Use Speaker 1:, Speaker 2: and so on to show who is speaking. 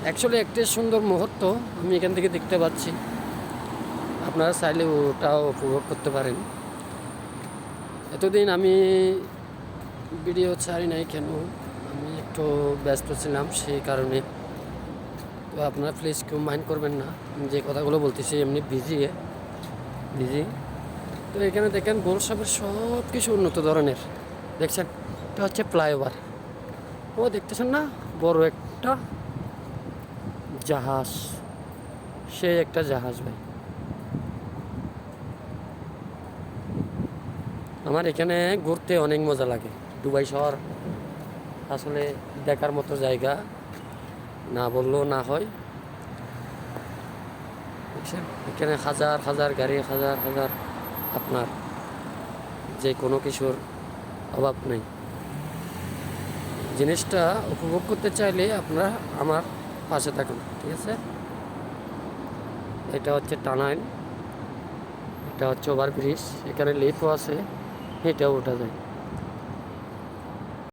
Speaker 1: Actually একটি সুন্দর মুহূর্ত আমি এখান থেকে দেখতে পাচ্ছি, আপনারা চাইলে ওটাও উপভোগ করতে পারেন। এতদিন আমি ভিডিও ছাড়ি নাই কেন, আমি একটু ব্যস্ত ছিলাম সেই কারণে। তো আপনারা প্লিজ কেউ মাইন্ড করবেন না, যে কথাগুলো বলতেছি এমনি বিজি। তো এখানে দেখেন গোলসাপের সব কিছু উন্নত ধরনের দেখছেন। এটা হচ্ছে ফ্লাইওভার। ও দেখতেছেন না, বড় একটা জাহাজ, সে একটা জাহাজ ভাই। আমার এখানে ঘুরতে অনেক মজা লাগে। দুবাই শহর আসলে দেখার মতো জায়গা, না বললেও না হয়। দেখছেন এখানে হাজার হাজার গাড়ি, হাজার হাজার, আপনার যে কোনো কিছুর অভাব নেই। জিনিসটা উপভোগ করতে চাইলে আপনারা আমার পাশে থাকুন, ঠিক আছে। এটা হচ্ছে টানেল, এটা হচ্ছে ওভারব্রিজ, এখানে লিফটও আছে, হেঁটেও ওঠা যায়।